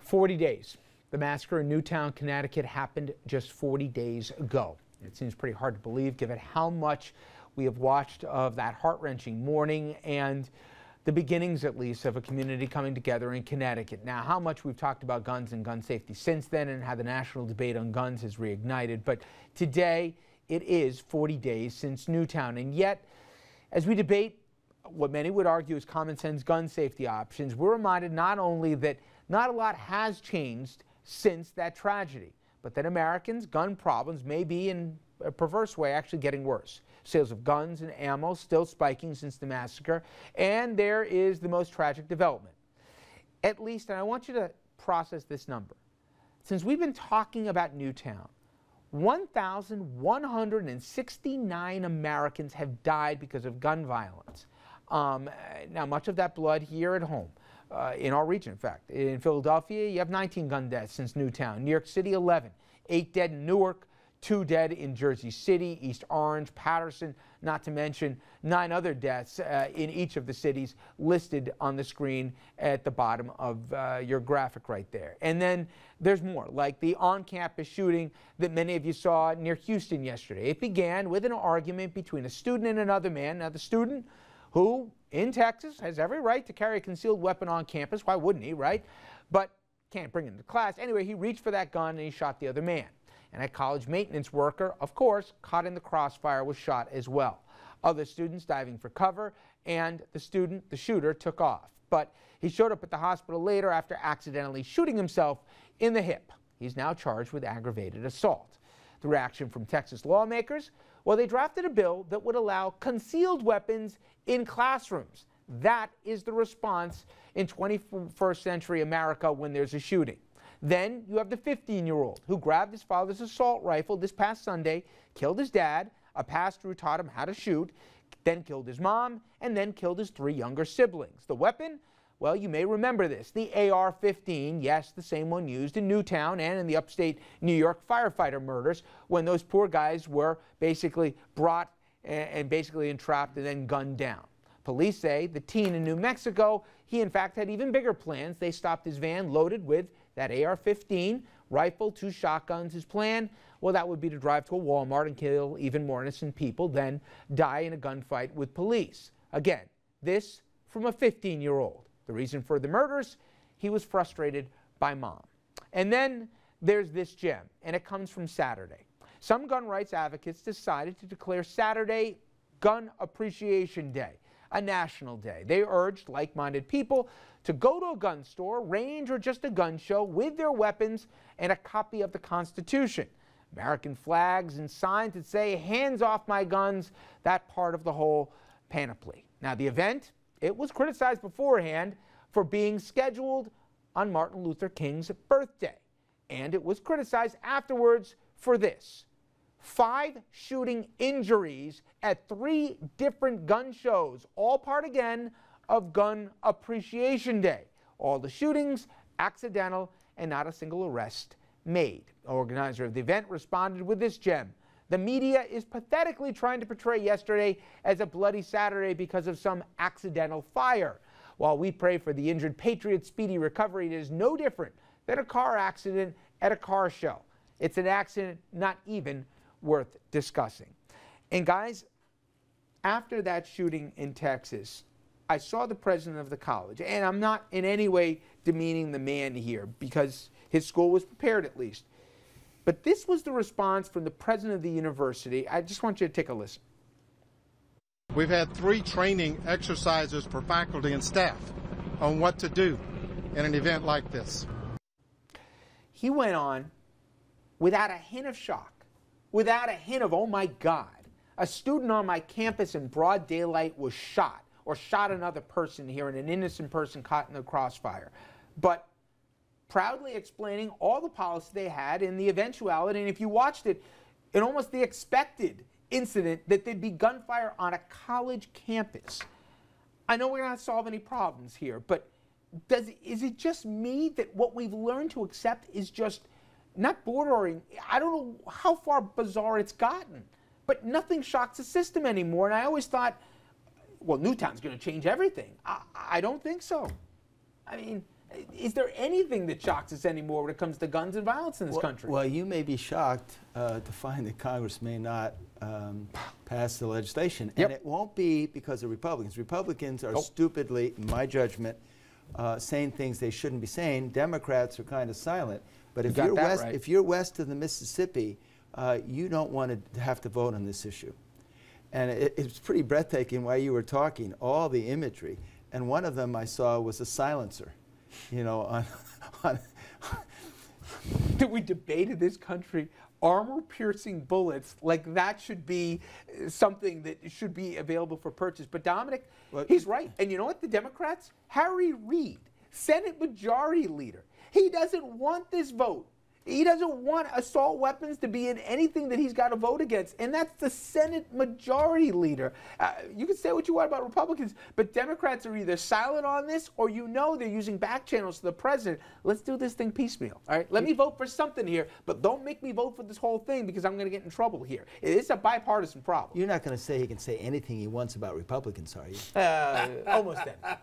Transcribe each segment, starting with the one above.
40 days. The massacre in Newtown, Connecticut happened just 40 days ago. It seems pretty hard to believe given how much we have watched of that heart-wrenching morning and the beginnings, at least, of a community coming together in Connecticut. Now, how much we've talked about guns and gun safety since then and how the national debate on guns has reignited. But today, it is 40 days since Newtown. And yet, as we debate what many would argue is common sense gun safety options, we're reminded not only that not a lot has changed since that tragedy, but that Americans' gun problems may be, in a perverse way, actually getting worse. Sales of guns and ammo still spiking since the massacre, and there is the most tragic development. At least, and I want you to process this number, since we've been talking about Newtown, 1,169 Americans have died because of gun violence. Now, much of that blood here at home. In our region, in fact. In Philadelphia, you have 19 gun deaths since Newtown. New York City, 11. 8 dead in Newark, 2 dead in Jersey City, East Orange, Patterson, not to mention 9 other deaths in each of the cities listed on the screen at the bottom of your graphic right there. And then there's more, like the on-campus shooting that many of you saw near Houston yesterday. It began with an argument between a student and another man. Now, the student, who in Texas has every right to carry a concealed weapon on campus. Why wouldn't he, right? But can't bring it to class. Anyway, he reached for that gun and he shot the other man. And a college maintenance worker, of course, caught in the crossfire, was shot as well. Other students diving for cover, and the shooter, took off. But he showed up at the hospital later after accidentally shooting himself in the hip. He's now charged with aggravated assault. The reaction from Texas lawmakers? Well, they drafted a bill that would allow concealed weapons in classrooms. That is the response in 21st century America when there's a shooting. Then you have the 15-year-old who grabbed his father's assault rifle this past Sunday, killed his dad, a pastor who taught him how to shoot, then killed his mom, and then killed his 3 younger siblings. The weapon? Well, you may remember this, the AR-15, yes, the same one used in Newtown and in the upstate New York firefighter murders when those poor guys were basically brought and basically entrapped and then gunned down. Police say the teen in New Mexico, he in fact had even bigger plans. They stopped his van loaded with that AR-15, rifle, 2 shotguns. His plan, well, that would be to drive to a Walmart and kill even more innocent people, then die in a gunfight with police. Again, this from a 15-year-old. The reason for the murders? He was frustrated by mom. And then there's this gem, and it comes from Saturday. Some gun rights advocates decided to declare Saturday Gun Appreciation Day, a national day. They urged like-minded people to go to a gun store, range, or just a gun show with their weapons and a copy of the Constitution. American flags and signs that say, "Hands off my guns," that part of the whole panoply. Now, the event, it was criticized beforehand for being scheduled on Martin Luther King's birthday. And it was criticized afterwards for this: 5 shooting injuries at 3 different gun shows, all part again of Gun Appreciation Day. All the shootings accidental and not a single arrest made. The organizer of the event responded with this gem: the media is pathetically trying to portray yesterday as a bloody Saturday because of some accidental fire. While we pray for the injured patriot's speedy recovery, it is no different than a car accident at a car show. It's an accident not even worth discussing. And guys, after that shooting in Texas, I saw the president of the college, and I'm not in any way demeaning the man here because his school was prepared at least. But this was the response from the president of the university. I just want you to take a listen. We've had 3 training exercises for faculty and staff on what to do in an event like this. He went on without a hint of shock, without a hint of, oh my God, a student on my campus in broad daylight was shot, or shot another person here and an innocent person caught in the crossfire. But proudly explaining all the policy they had in the eventuality, and if you watched it, in almost the expected incident that there'd be gunfire on a college campus. I know we're not solving any problems here, but is it just me that what we've learned to accept is just not bordering? I don't know how far bizarre it's gotten, but nothing shocks the system anymore. And I always thought, well, Newtown's going to change everything. I don't think so. I mean, Is there anything that shocks us anymore when it comes to guns and violence in this country? Well, you may be shocked to find that Congress may not pass the legislation. Yep. And it won't be because of Republicans. Republicans are stupidly, in my judgment, saying things they shouldn't be saying. Democrats are kind of silent. But if you're west of the Mississippi, you don't want to have to vote on this issue. And it's pretty breathtaking while you were talking, all the imagery. And one of them I saw was a silencer, you know, on That we debated this country armor-piercing bullets, like that should be something that should be available for purchase. But Dominic, he's right. And you know what? The Democrats, Harry Reid, Senate Majority Leader, he doesn't want this vote. He doesn't want assault weapons to be in anything that he's got to vote against, and that's the Senate Majority Leader. You can say what you want about Republicans, but Democrats are either silent on this or you know they're using back channels to the president. Let's do this thing piecemeal, all right? Let me vote for something here, but don't make me vote for this whole thing because I'm going to get in trouble here. It's a bipartisan problem. You're not going to say he can say anything he wants about Republicans, are you? Almost then.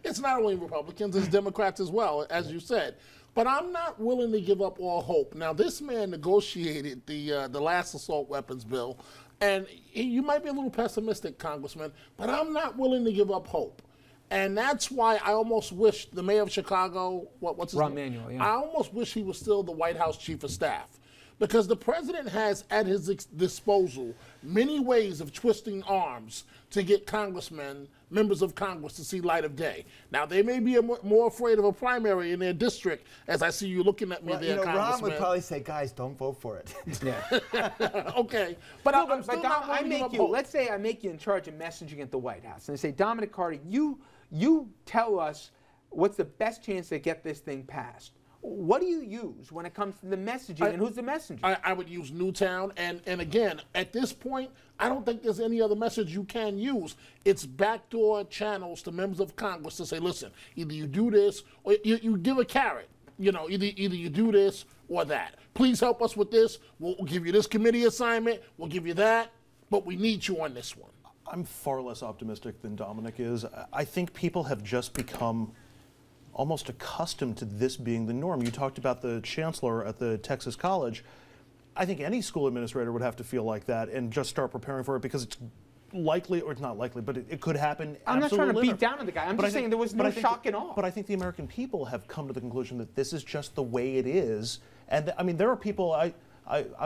It's not only Republicans, it's Democrats as well, as you said. But I'm not willing to give up all hope. Now, this man negotiated the last assault weapons bill, and you might be a little pessimistic, Congressman, but I'm not willing to give up hope. And that's why I almost wish the mayor of Chicago, what's his name? Rahm Emanuel, yeah. I almost wish he was still the White House chief of staff. Because the president has at his disposal many ways of twisting arms to get congressmen, members of Congress, to see light of day. Now, they may be more afraid of a primary in their district, as I see you looking at me there, Congressman. Rahm would probably say, guys, don't vote for it. Yeah. Okay. But I'm still not I willing to make give up you, hope. let's say I make you in charge of messaging at the White House, and I say, Dominic Carter, you tell us what's the best chance to get this thing passed. What do you use when it comes to the messaging, and who's the messenger? I would use Newtown, and again, at this point, I don't think there's any other message you can use. It's backdoor channels to members of Congress to say, listen, either you do this, or you give a carrot. You know, either you do this or that. Please help us with this. We'll give you this committee assignment. We'll give you that, but we need you on this one. I'm far less optimistic than Dominic is. I think people have just become almost accustomed to this being the norm. You talked about the chancellor at the Texas college. I think any school administrator would have to feel like that and just start preparing for it because it's likely, or it's not likely, but it could happen. I'm not trying to absolutely. beat down on the guy. I'm just saying there was no shock and awe. But I think the American people have come to the conclusion that this is just the way it is. And I mean, there are people, I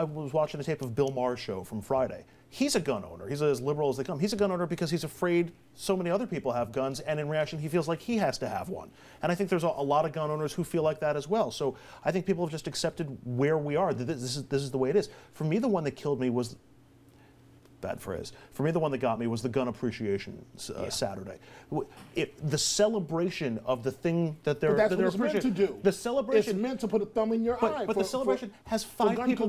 was watching a tape of Bill Maher's show from Friday. He's a gun owner. He's as liberal as they come. He's a gun owner because he's afraid so many other people have guns, and in reaction, he feels like he has to have one. And I think there's a lot of gun owners who feel like that as well. So I think people have just accepted where we are. This is the way it is. For me, the one that killed me was, bad phrase. For me, the one that got me was the gun appreciation Saturday. The celebration of the thing that they're But that's what it's meant to do. The celebration. It's meant to put a thumb in your eye. But the celebration has five people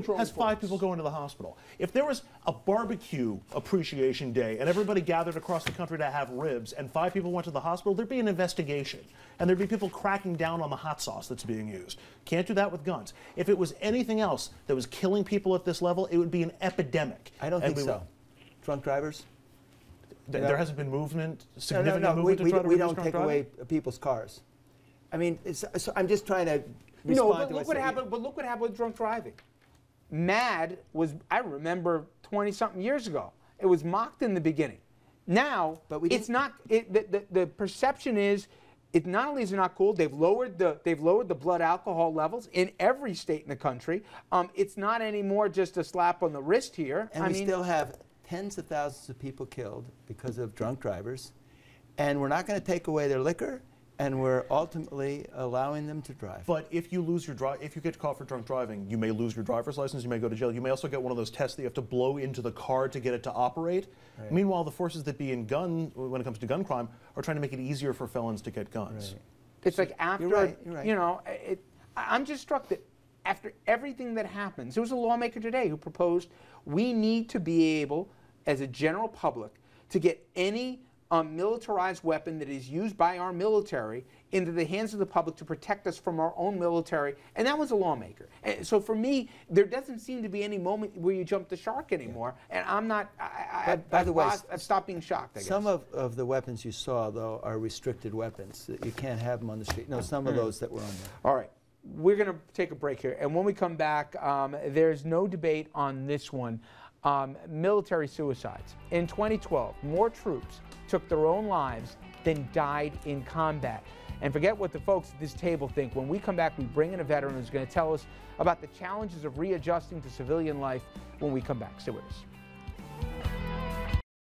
going to the hospital. If there was a barbecue appreciation day and everybody gathered across the country to have ribs and 5 people went to the hospital, there'd be an investigation and there'd be people cracking down on the hot sauce that's being used. Can't do that with guns. If it was anything else that was killing people at this level, it would be an epidemic. I don't think so. Drunk drivers? There hasn't been significant movement to try to we reduce don't drunk take driving? away people's cars. I mean, so I'm just trying to respond to look what happened. But look what happened with drunk driving. MAD was, I remember, 20-something years ago. It was mocked in the beginning. Now, it's not. The perception is, it not only is it not cool, they've lowered the blood alcohol levels in every state in the country. It's not anymore just a slap on the wrist here. And we still have tens of thousands of people killed because of drunk drivers, and we're not going to take away their liquor, and we're ultimately allowing them to drive. But if you lose your if you get caught for drunk driving, you may lose your driver's license, you may go to jail, you may also get one of those tests that you have to blow into the car to get it to operate. Right. Meanwhile, the forces that be in when it comes to gun crime, are trying to make it easier for felons to get guns. Right. It's like after, you're right. You know, I'm just struck that after everything that happens, there was a lawmaker today who proposed we need to be able, as a general public, to get any militarized weapon that is used by our military into the hands of the public to protect us from our own military, and that was a lawmaker. And so for me, there doesn't seem to be any moment where you jump the shark anymore, and I'm not, by the way, I've stopped being shocked, I guess. Some of the weapons you saw, though, are restricted weapons. You can't have them on the street. No, some of those that were on there. All right. We're going to take a break here, and when we come back, there's no debate on this one. Military suicides. In 2012, more troops took their own lives than died in combat. And forget what the folks at this table think. When we come back, we bring in a veteran who's going to tell us about the challenges of readjusting to civilian life when we come back. Stay with us.